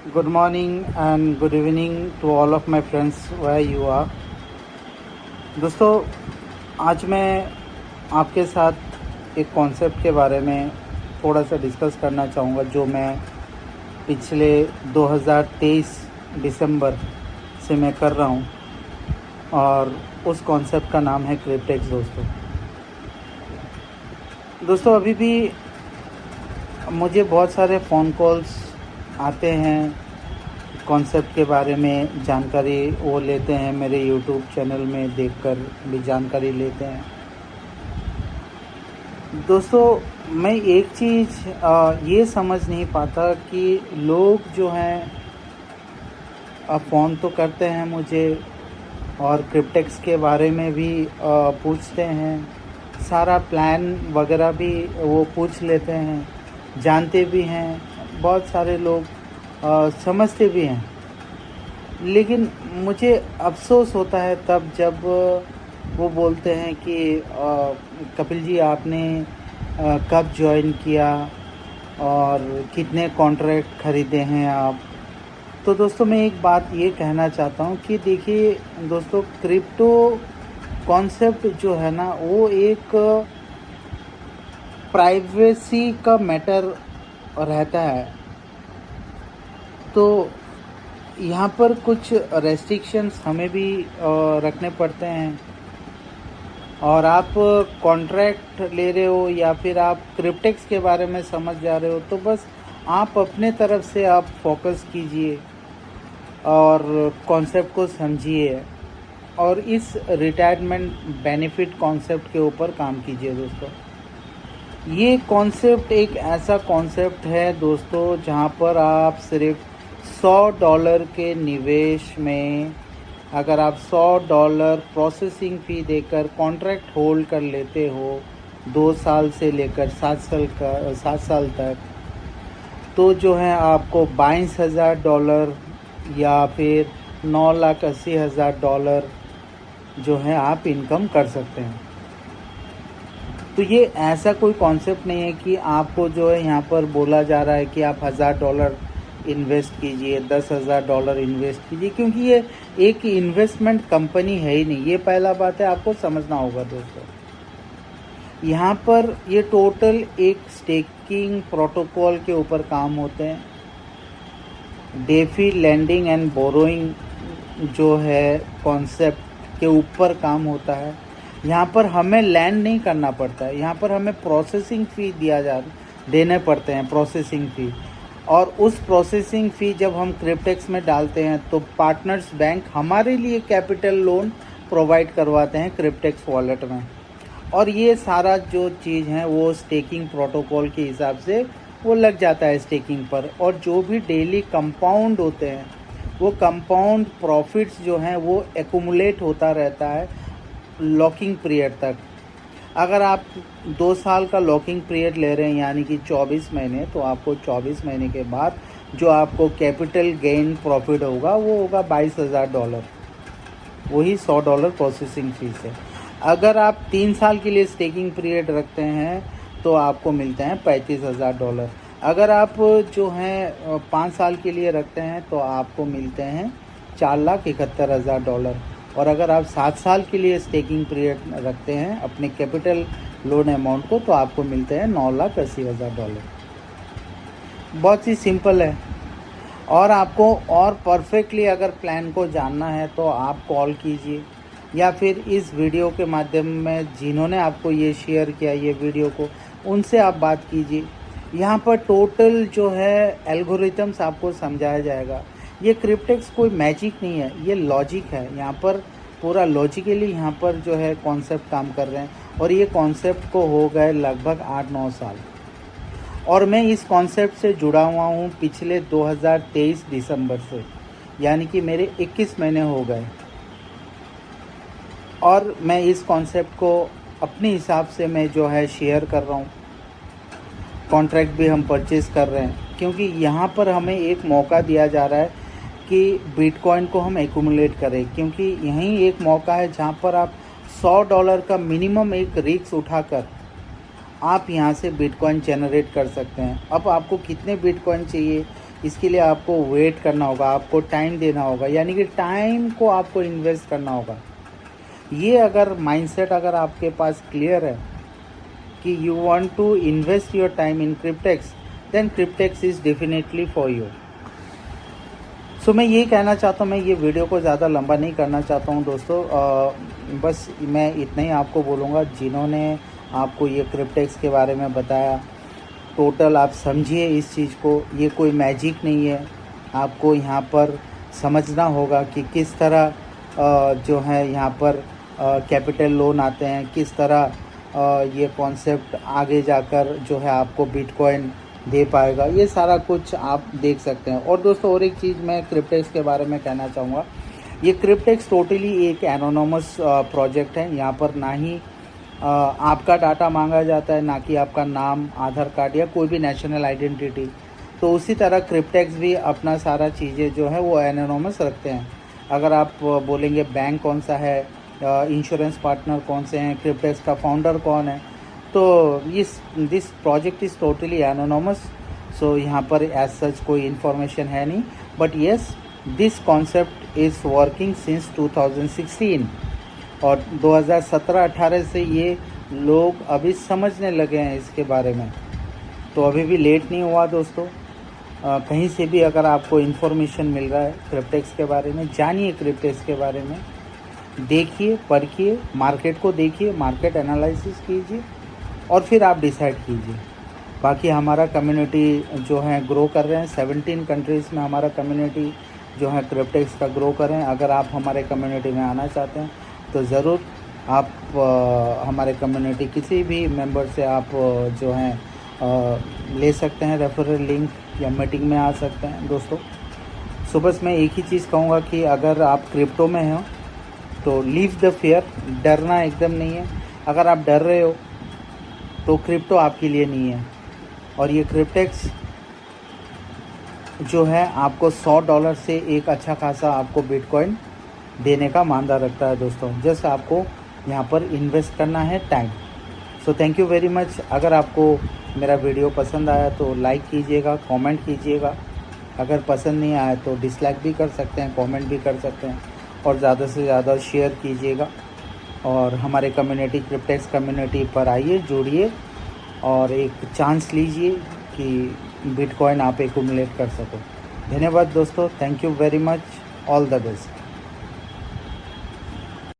Good morning and good evening to all of my friends where you are. दोस्तों, आज मैं आपके साथ एक कॉन्सेप्ट के बारे में थोड़ा सा डिस्कस करना चाहूँगा जो मैं पिछले 2023 दिसंबर से मैं कर रहा हूँ, और उस कॉन्सेप्ट का नाम है क्रिप्टेक्स। दोस्तों अभी भी मुझे बहुत सारे फ़ोन कॉल्स आते हैं, कॉन्सेप्ट के बारे में जानकारी वो लेते हैं, मेरे यूट्यूब चैनल में देखकर भी जानकारी लेते हैं। दोस्तों मैं एक चीज़ ये समझ नहीं पाता कि लोग जो हैं फ़ोन तो करते हैं मुझे और क्रिप्टेक्स के बारे में भी पूछते हैं, सारा प्लान वगैरह भी वो पूछ लेते हैं, जानते भी हैं, बहुत सारे लोग समझते भी हैं। लेकिन मुझे अफ़सोस होता है तब जब वो बोलते हैं कि कपिल जी आपने कब ज्वाइन किया और कितने कॉन्ट्रैक्ट ख़रीदे हैं आप। तो दोस्तों मैं एक बात ये कहना चाहता हूँ कि देखिए दोस्तों, क्रिप्टो कॉन्सेप्ट जो है ना वो एक प्राइवेसी का मैटर रहता है। तो यहाँ पर कुछ रेस्ट्रिक्शंस हमें भी रखने पड़ते हैं, और आप कॉन्ट्रैक्ट ले रहे हो या फिर आप क्रिप्टेक्स के बारे में समझ जा रहे हो तो बस आप अपने तरफ से आप फोकस कीजिए और कॉन्सेप्ट को समझिए और इस रिटायरमेंट बेनिफिट कॉन्सेप्ट के ऊपर काम कीजिए। दोस्तों ये कॉन्सेप्ट एक ऐसा कॉन्सेप्ट है दोस्तों जहाँ पर आप सिर्फ $100 के निवेश में अगर आप $100 प्रोसेसिंग फ़ी देकर कॉन्ट्रैक्ट होल्ड कर लेते हो 2 साल से लेकर 7 साल तक, तो जो है आपको $22,000 या फिर $9,80,000 जो है आप इनकम कर सकते हैं। तो ये ऐसा कोई कॉन्सेप्ट नहीं है कि आपको जो है यहाँ पर बोला जा रहा है कि आप $1,000 इन्वेस्ट कीजिए, $10,000 इन्वेस्ट कीजिए, क्योंकि ये एक इन्वेस्टमेंट कंपनी है ही नहीं। ये पहला बात है, आपको समझना होगा दोस्तों। यहाँ पर ये टोटल एक स्टेकिंग प्रोटोकॉल के ऊपर काम होते हैं। डेफी लैंडिंग एंड बोरोइंग जो है कॉन्सेप्ट के ऊपर काम होता है। यहाँ पर हमें लैंड नहीं करना पड़ता है, यहाँ पर हमें प्रोसेसिंग फ़ी देने पड़ते हैं, प्रोसेसिंग फ़ी। और उस प्रोसेसिंग फ़ी जब हम क्रिप्टेक्स में डालते हैं तो पार्टनर्स बैंक हमारे लिए कैपिटल लोन प्रोवाइड करवाते हैं क्रिप्टेक्स वॉलेट में, और ये सारा जो चीज़ है वो स्टेकिंग प्रोटोकॉल के हिसाब से वो लग जाता है स्टेकिंग पर। और जो भी डेली कंपाउंड होते हैं वो कंपाउंड प्रॉफिट्स जो हैं वो एक्यूमुलेट होता रहता है लॉकिंग पीरियड तक। अगर आप 2 साल का लॉकिंग पीरियड ले रहे हैं यानी कि 24 महीने, तो आपको 24 महीने के बाद जो आपको कैपिटल गेन प्रॉफिट होगा वो होगा $22,000, वही $100 प्रोसेसिंग फीस है। अगर आप 3 साल के लिए स्टेकिंग पीरियड रखते हैं तो आपको मिलते हैं $35,000। अगर आप जो हैं 5 साल के लिए रखते हैं तो आपको मिलते हैं $4,71,000। और अगर आप 7 साल के लिए स्टेकिंग पीरियड रखते हैं अपने कैपिटल लोन अमाउंट को तो आपको मिलते हैं $9,80,000। बहुत ही सिंपल है। और आपको और परफेक्टली अगर प्लान को जानना है तो आप कॉल कीजिए या फिर इस वीडियो के माध्यम में जिन्होंने आपको ये शेयर किया ये वीडियो को, उनसे आप बात कीजिए। यहाँ पर टोटल जो है एल्गोरिथम्स आपको समझाया जाएगा। ये क्रिप्टेक्स कोई मैजिक नहीं है, ये लॉजिक है। यहाँ पर पूरा लॉजिकली यहाँ पर जो है कॉन्सेप्ट काम कर रहे हैं, और ये कॉन्सेप्ट को हो गए लगभग 8-9 साल। और मैं इस कॉन्सेप्ट से जुड़ा हुआ हूँ पिछले 2023 दिसंबर से, यानी कि मेरे 21 महीने हो गए। और मैं इस कॉन्सेप्ट को अपने हिसाब से मैं जो है शेयर कर रहा हूँ। कॉन्ट्रैक्ट भी हम परचेज़ कर रहे हैं, क्योंकि यहाँ पर हमें एक मौका दिया जा रहा है कि बिटकॉइन को हम एक्यूमुलेट करें, क्योंकि यहीं एक मौका है जहाँ पर आप $100 का मिनिमम एक रिस्क उठाकर आप यहाँ से बिटकॉइन जनरेट कर सकते हैं। अब आपको कितने बिटकॉइन चाहिए इसके लिए आपको वेट करना होगा, आपको टाइम देना होगा, यानी कि टाइम को आपको इन्वेस्ट करना होगा। ये अगर माइंडसेट अगर आपके पास क्लियर है कि you want to invest your time in Cryptex, then Cryptex is definitely for you. So मैं ये कहना चाहता हूँ, मैं ये वीडियो को ज़्यादा लंबा नहीं करना चाहता हूँ दोस्तों। बस मैं इतना ही आपको बोलूँगा, जिन्होंने आपको ये क्रिप्टेक्स के बारे में बताया, टोटल आप समझिए इस चीज़ को। ये कोई मैजिक नहीं है, आपको यहाँ पर समझना होगा कि किस तरह जो है यहाँ पर कैपिटल लोन आते हैं, किस तरह ये कॉन्सेप्ट आगे जाकर जो है आपको बिटकॉइन दे पाएगा, ये सारा कुछ आप देख सकते हैं। और दोस्तों और एक चीज़ मैं क्रिप्टेक्स के बारे में कहना चाहूँगा, ये क्रिप्टेक्स टोटली एक एनोनिमस प्रोजेक्ट है। यहाँ पर ना ही आपका डाटा मांगा जाता है, ना कि आपका नाम, आधार कार्ड या कोई भी नेशनल आइडेंटिटी। तो उसी तरह क्रिप्टेक्स भी अपना सारा चीज़ें जो है वो एनोनिमस रखते हैं। अगर आप बोलेंगे बैंक कौन सा है, इंश्योरेंस पार्टनर कौन से हैं, क्रिप्टेक्स का फाउंडर कौन है, तो this project is totally anonymous. So यहाँ पर एज सच कोई इन्फॉर्मेशन है नहीं, but yes this concept is working since 2016 और 2017-18 से ये लोग अभी समझने लगे हैं इसके बारे में। तो अभी भी लेट नहीं हुआ दोस्तों। कहीं से भी अगर आपको इन्फॉर्मेशन मिल रहा है क्रिप्टेक्स के बारे में, जानिए क्रिप्टेक्स के बारे में, देखिए, परखिए, मार्केट को देखिए, मार्केट एनालिसिस कीजिए और फिर आप डिसाइड कीजिए। बाकी हमारा कम्युनिटी जो है ग्रो कर रहे हैं, 17 कंट्रीज़ में हमारा कम्युनिटी जो है क्रिप्टेक्स का ग्रो कर रहे हैं। अगर आप हमारे कम्युनिटी में आना चाहते हैं तो ज़रूर आप हमारे कम्युनिटी किसी भी मेंबर से आप जो हैं ले सकते हैं रेफरल लिंक, या मीटिंग में आ सकते हैं दोस्तों। सो बस मैं एक ही चीज़ कहूँगा कि अगर आप क्रिप्टो में हो तो लीव द फियर, डरना एकदम नहीं है। अगर आप डर रहे हो तो क्रिप्टो आपके लिए नहीं है। और ये क्रिप्टेक्स जो है आपको $100 से एक अच्छा खासा आपको बिटकॉइन देने का मानदा रखता है दोस्तों। जस्ट आपको यहाँ पर इन्वेस्ट करना है time. So thank you very much. अगर आपको मेरा वीडियो पसंद आया तो लाइक कीजिएगा, कमेंट कीजिएगा। अगर पसंद नहीं आया तो डिसलाइक भी कर सकते हैं, कमेंट भी कर सकते हैं, और ज़्यादा से ज़्यादा शेयर कीजिएगा। और हमारे कम्युनिटी, क्रिप्टेक्स कम्युनिटी पर आइए, जुड़िए और एक चांस लीजिए कि बिटकॉइन आप एक्युमुलेट कर सको। धन्यवाद दोस्तों, thank you very much, all the best.